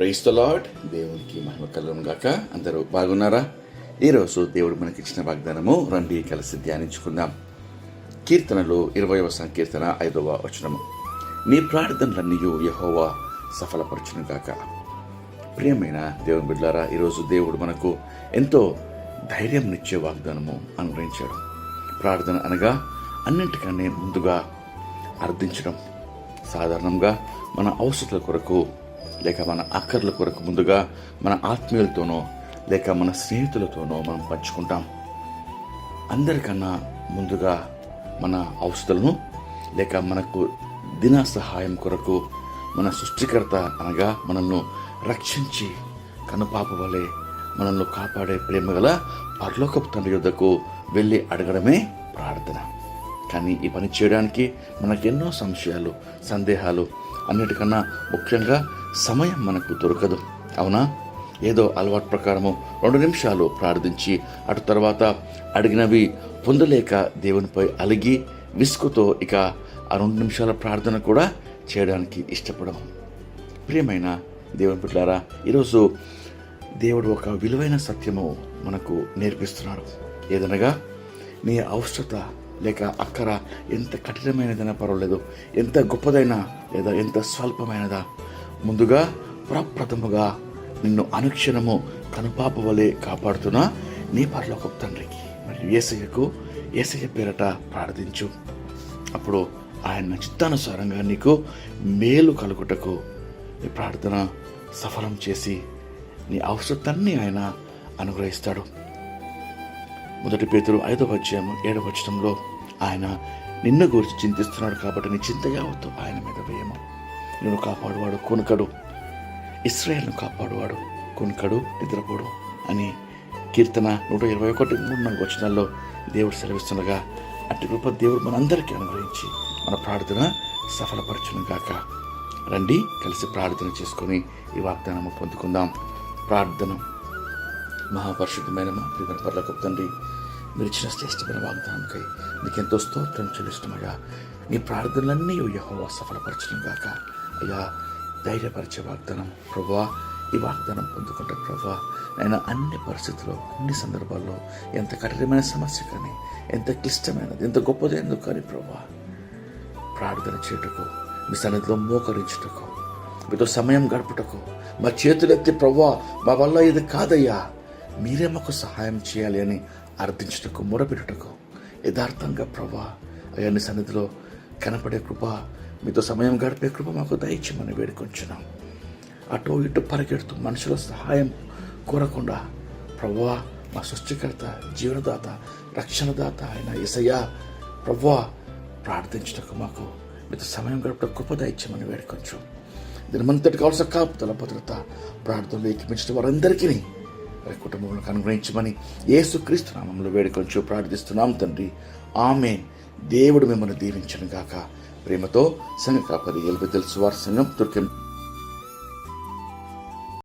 Praise the lord. దేవునికి మహిమ కలుగును గాక. అందరూ బాగున్నారా? ఈరోజు దేవుడు మనకిచ్చిన వాగ్దానము రండి కలిసి ధ్యానించుకుందాం. కీర్తనలు 20వ సంకీర్తన 5వ వచనము. నీ ప్రార్థనలన్నీ యెహోవా సఫలపరచును గాక. ప్రియమైన దేవుని బిడ్డలారా, ఈరోజు దేవుడు మనకు ఎంతో ధైర్యంనిచ్చే వాగ్దానము అనుగ్రహించాడు. ప్రార్థన అనగా అన్నింటికన్నా ముందుగా అర్థించడం. సాధారణంగా మన అవసరాల కొరకు లేక మన అక్కర్ల కొరకు ముందుగా మన ఆత్మీయులతోనో లేక మన స్నేహితులతోనో మనం పంచుకుంటాం. అందరికన్నా ముందుగా మన అవసరాలను లేక మనకు దిన సహాయం కొరకు మన సృష్టికర్త అనగా మనల్ని రక్షించి కనుపాప వలె మనల్ని కాపాడే ప్రేమగల పరలోకపు తండ్రి యొద్దకు వెళ్ళి అడగడమే ప్రార్థన. కానీ ఈ పని చేయడానికి మనకెన్నో సంశయాలు, సందేహాలు, అన్నిటికన్నా ముఖ్యంగా సమయం మనకు దొరకదు. అవునా? ఏదో అలవాటు ప్రకారము 2 నిమిషాలు ప్రార్థించి అటు తర్వాత అడిగినవి పొందలేక దేవునిపై అలిగి విసుగుతో ఇక ఆ 2 నిమిషాల ప్రార్థన కూడా చేయడానికి ఇష్టపడము. ప్రియమైన దేవుని బిడ్డలారా, ఈరోజు దేవుడు ఒక విలువైన సత్యము మనకు నేర్పిస్తున్నాడు. ఏదనగా నీ అవసరత లేక అక్కర ఎంత కఠినమైనదైనా పర్వాలేదు, ఎంత గొప్పదైనా లేదా ఎంత స్వల్పమైనదా, ముందుగా ప్రప్రథముగా నిన్ను అనుక్షణము కనుపాప వలె కాపాడుతున్న నీ పరలోకపు తండ్రికి మరియు యేసయ్య పేరట ప్రార్థించు. అప్పుడు ఆయన చిత్తానుసారంగా నీకు మేలు కలుగుటకు నీ ప్రార్థన సఫలం చేసి నీ అవసరతన్ని ఆయన అనుగ్రహిస్తాడు. 1 పేతురు 5వ అధ్యాయం 7వ వచనంలో ఆయన నిన్ను గురించి చింతిస్తున్నాడు కాబట్టి నీ చింత యావత్తు ఆయన మీద వేయము. నిన్ను కాపాడువాడు కొనుకడు, ఇశ్రాయేలును కాపాడువాడు కొనుకడు, నిద్రపోడు అని కీర్తన 121:3-4 వచనాల్లో దేవుడు సెలవిస్తుండగా అట్టి కృప దేవుడు మనందరికీ అనుగ్రహించి మన ప్రార్థన సఫలపరచును గాక. రండి కలిసి ప్రార్థన చేసుకొని ఈ వాగ్దానము పొందుకుందాం. ప్రార్థన. మహాపరిశుద్ధమైన మా ప్రియమైన పరలోకపు తండ్రి, మీరు ఇచ్చిన శ్రేష్టమైన వాగ్దానంకై నీకెంతో స్తోత్రం చెల్లిస్తున్నాయా. నీ ప్రార్థనలన్నీ యెహోవా సఫలపరచడం గాక. అయ్యా, ధైర్యపరిచే వాగ్దానం ప్రభువా, ఈ వాగ్దానం పొందుకుంటే ప్రభువా, ఆయన అన్ని పరిస్థితుల్లో అన్ని సందర్భాల్లో ఎంత కఠినమైన సమస్య కానీ, ఎంత క్లిష్టమైనది, ఎంత గొప్పదైనది కానీ ప్రభువా, ప్రార్థన చేయుటకు, మీ సన్నిధిలో మోకరించుటకు, మీతో సమయం గడుపుటకు, మా చేతులెత్తి ప్రభువా మా వల్ల ఇది కాదయ్యా, మీరే మాకు సహాయం చేయాలి అని అర్థించుటకు, మొరపెట్టుటకు, యథార్థంగా ప్రభా అయ్యా నీ సన్నిధిలో కనపడే కృప, మీతో సమయం గడిపే కృప మాకు దయచేయమని వేడుకొంచున్నాం. అటు ఇటు పరిగెడుతూ మనుషుల సహాయం కోరకుండా ప్రభువా, మా సృష్టికర్త, జీవనదాత, రక్షణదాత అయిన యేసయ్యా ప్రభువా, ప్రార్థించుటకు మాకు మీతో సమయం గడపడం కృప దయచేయమని వేడుకొంచు. దినమంతటి కావాల్సిన కాపుదల భద్రత ప్రార్థనలు ఏకీపించిన వారందరికీ వారి కుటుంబంలో అనుగ్రహించమని యేసుక్రీస్తు నామములో వేడుకొంచు ప్రార్థిస్తున్నాం తండ్రి. ఆమేన్. దేవుడు మిమ్మల్ని దీవించును గాక. ప్రేమతో సంఘ కాపరి ఎల్బెతెల్ సువార్త సంఘం, తుర్కెం.